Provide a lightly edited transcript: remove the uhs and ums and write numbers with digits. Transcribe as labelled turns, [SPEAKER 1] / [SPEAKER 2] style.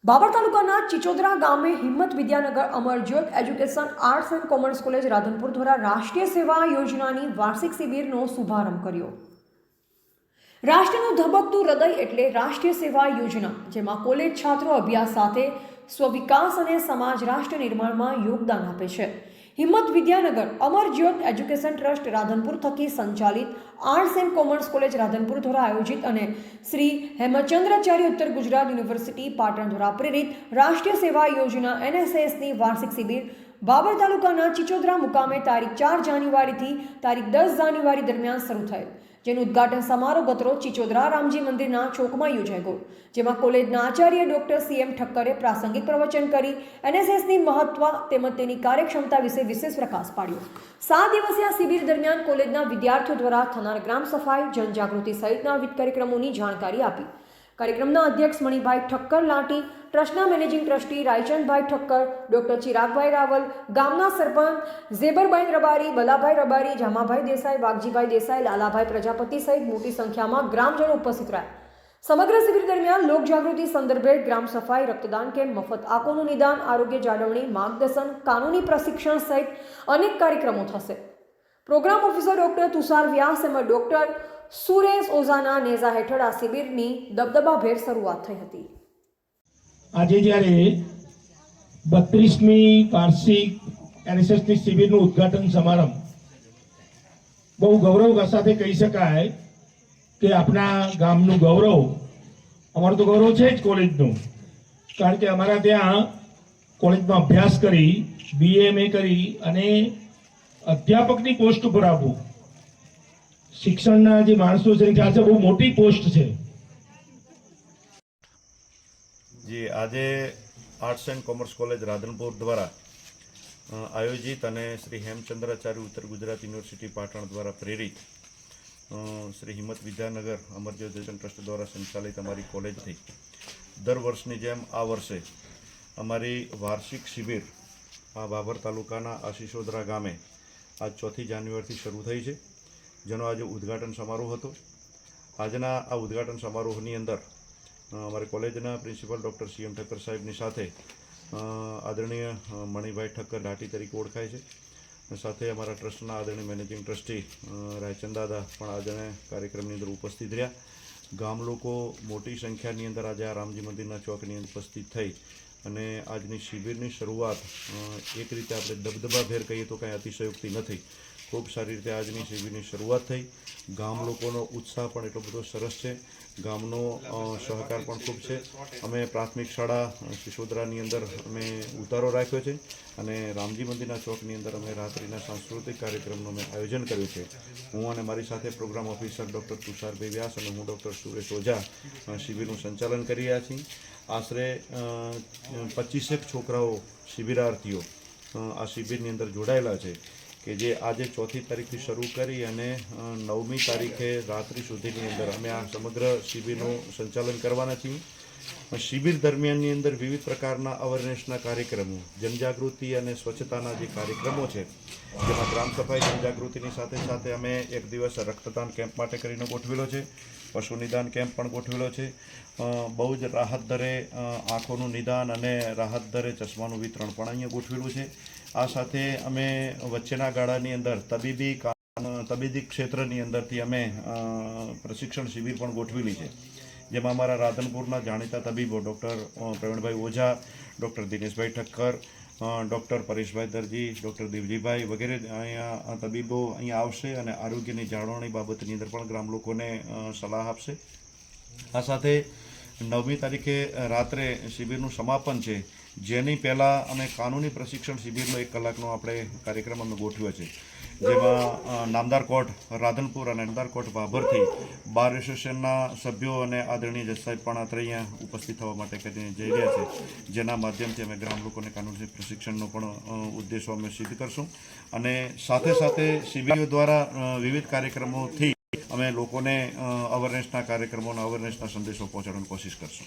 [SPEAKER 1] બાબર તાલુકાના ચિચોદરા ગામે હિંમત Vidyanagar Amarjyot education arts and commerce college Radhanpur દ્વારા રાષ્ટ્રીય સેવા યોજનાની વાર્ષિક શિબિરનો શુભારંભ કર્યો। રાષ્ટ્રનું ધબકતું હૃદય એટલે રાષ્ટ્રીય સેવા યોજના, જેમાં કોલેજ છાત્રો અભ્યાસ સાથે સ્વવિકાસ અને સમાજ રાષ્ટ્ર નિર્માણમાં યોગદાન આપે છે। હિંમત વિદ્યાનગર અમરજ્યોત એજ્યુકેશન ટ્રસ્ટ રાધનપુર થકી સંચાલિત arts and commerce college Radhanpur દ્વારા આયોજિત અને શ્રી હેમચંદ્રાચાર્ય ઉત્તર ગુજરાત યુનિવર્સિટી પાટણ દ્વારા પ્રેરિત રાષ્ટ્રીય સેવા યોજના NSSની વાર્ષિક શિબિર બાબર તાલુકાના ચિચોદરા મુકામે તારીખ 4 જાન્યુઆરીથી તારીખ 10 જાન્યુઆરી દરમિયાન શરૂ થયેલ, જેનું ઉદ્ઘાટન સમારોહ ગતરોજ ચિચોદરા રામજી મંદિરના ચોકમાં યોજાઈ ગયો, જેમાં કોલેજના આચાર્ય ડોક્ટર CM ઠક્કરે પ્રાસંગિક પ્રવચન કરી NSSની મહત્વ તેમજ તેની કાર્યક્ષમતા વિશે વિશેષ પ્રકાશ પાડ્યો। 7 દિવસીય શિબિર દરમિયાન કોલેજના વિદ્યાર્થીઓ દ્વારા થનાર ગ્રામ સફાઈ, જનજાગૃતિ સહિતના વિવિધ કાર્યક્રમોની જાણકારી આપી। કાર્યક્રમના અધ્યક્ષ મણિભાઈ ઠક્કર લાટી, ટ્રસ્ટના managing trustee Raichandbhai Thakkar, doctor Chiragbhai Raval, ગામના સરપંચ ઝેબરભાઈ રબારી, બલાભાઈ રબારી, જામાભાઈ દેસાઈ, વાઘજીભાઈ દેસાઈ, લાલાભાઈ પ્રજાપતિ સહિત મોટી સંખ્યામાં ગ્રામજનો ઉપસ્થિત રહ્યા। સમગ્ર શિબિર દરમિયાન લોકજાગૃતિ સંદર્ભે ગ્રામ સફાઈ, રક્તદાન કેમ્પ, મફત આંખોનું નિદાન, આરોગ્ય જાળવણી, માર્ગદર્શન, કાનૂની પ્રશિક્ષણ સહિત અનેક કાર્યક્રમો થશે। પ્રોગ્રામ ઓફિસર ડોક્ટર તુષાર વ્યાસ તેમજ ડોક્ટર સુરેશ ઓઝાના નેજા હેઠળ આ શિબિરની દબદબાભેર શરૂઆત થઈ હતી।
[SPEAKER 2] આજે જ્યારે 32મી વાર્ષિક NSSની શિબિરનું ઉદ્ઘાટન સમારંભ બહુ ગૌરવ સાથે કહી શકાય કે આપણા ગામનું ગૌરવ, અમારું તો ગૌરવ છે જ કોલેજનું, કારણ કે અમારા ત્યાં કોલેજમાં અભ્યાસ કરી BA MA કરી અને અધ્યાપકની પોસ્ટ ઉપર આવવું, શિક્ષણના જે માણસો છે ખ્યાલ છે બહુ મોટી પોસ્ટ છે।
[SPEAKER 3] जी આજે arts and commerce college Radhanpur द्वारा आयोजित અને श्री हेमचंद्राचार्य उत्तर गुजरात यूनिवर्सिटी पाटण द्वारा प्रेरित श्री हिम्मत विद्यानगर अमरज्योत एजुकेशन ट्रस्ट द्वारा संचालित अमारी कॉलेज थी दर वर्षनी जेम आ वर्षे अमारी वार्षिक शिबिर आ बाबर तालुकाना आ चिचोदरा गामे आज 4 जान्युआरी शुरू थई छे, जेनो आज उद्घाटन समारोह हतो। आजना आ उद्घाटन समारोहनी अंदर अमारी कॉलेजना प्रिंसिपल डॉक्टर CM ठक्कर साहेबनी साथे आदरणीय मणिभाई ठक्कर लाटी तरीके ओळखाय छे, साथे अमारा ट्रस्टना आदरणीय मैनेजिंग ट्रस्टी रायचंद दादा पण आजने कार्यक्रमनी अंदर उपस्थित रह्या। गाम लोको मोटी संख्यानी अंदर आज आ रामजी मंदिरना चौकनी अंदर उपस्थित थई अने आजनी शिबिरनी शरूआत एक रीते आपणे दबदबाभेर कहीए तो कांई अतिशयोक्ति नथी। खूब सारी रीते आजनी शिबिरनी शरूआत थई। गाम लोकोनो उत्साह पण एटलो बधो सरस छे, गामनो सहकार पण खूब छे। अमे प्राथमिक शाळा चिचोदरानी अंदर अमे उतारो राख्यो छे अने रामजी मंदिरना चौकनी अंदर अमे रात्रिना सांस्कृतिक कार्यक्रमनुं अमे आयोजन कर्युं छे। हूँ अने मारी साथे programme officer doctor Tushar Vyas अने हूँ डॉक्टर सुरेश ओझा शिबिरनुं संचालन करी रह्या छीए। आश्रे 25 छोकराओ शिबिरार्थीओ आ शिबिरनी अंदर जोडायेला छे कि जे आज 4 तारीखथी शरू करी अने 9मी तारीखे रात्रि सुधीनी अंदर अमे आ समग्र शिबिरनुं संचालन करवाना छीए। शिबिर दरमियाननी अंदर विविध प्रकारना अवेरनेसना कार्यक्रमों, जनजागृति अने स्वच्छताना जे कार्यक्रमों छे, जेमां ग्राम सफाई जनजागृतिनी साथे साथे अमे एक दिवस रक्तदान केम्प माटे करीने गोठवेलो छे, पशु निदान केम्प पण गोठवेलो छे। बहु ज राहत दरे आँखोनुं निदान अने राहत दरे चश्मानुं वितरण पण अहींया गोठवेलुं छे। आ साथे अमे वच्चेना गाळानी अंदर तबीबी क्षेत्रनी अंदरथी अमे प्रशिक्षण शिबिर पण गोठवेली छे, जेमां अमारा राधनपुरना जाणीता तबीबो डॉक्टर प्रवीणभाई ओझा, डॉक्टर दिनेशभाई ठक्कर, डॉक्टर परेशभाई दर्जी, डॉक्टर देवजीभाई वगैरे अहींया तबीबो अहींया आवशे अने आरोग्यनी जाळवणी बाबतनी अंदर पण ग्राम लोकोने सलाह आपशे। आ साथे 9मी तारीखे रात्रे शिबिरनुं समापन छे, जेनी पहला अमे कानूनी प्रशिक्षण शिबिरनो 1 कलाकनो आपणे कार्यक्रम अमे गोठव्यो छे, जेमां नामदार कोर्ट राधनपुर अने नामदार कोर्ट बाबरथी बार एसोसिएशनना सभ्यो अने आदरणीय जज साहेब पण अहींया उपस्थित थवा माटे करीने जई रह्या छे, जेना माध्यमथी अमे ग्राम लोकोने कानूनी प्रशिक्षणनो पण उद्देशो अमे सिद्ध करशुं अने साथे साथे शिबिरो द्वारा विविध कार्यक्रमोथी अमे लोकोने अवेरनेसना कार्यक्रमों अवेरनेसना संदेशो पहोंचाडવાની कोशिश करशुं।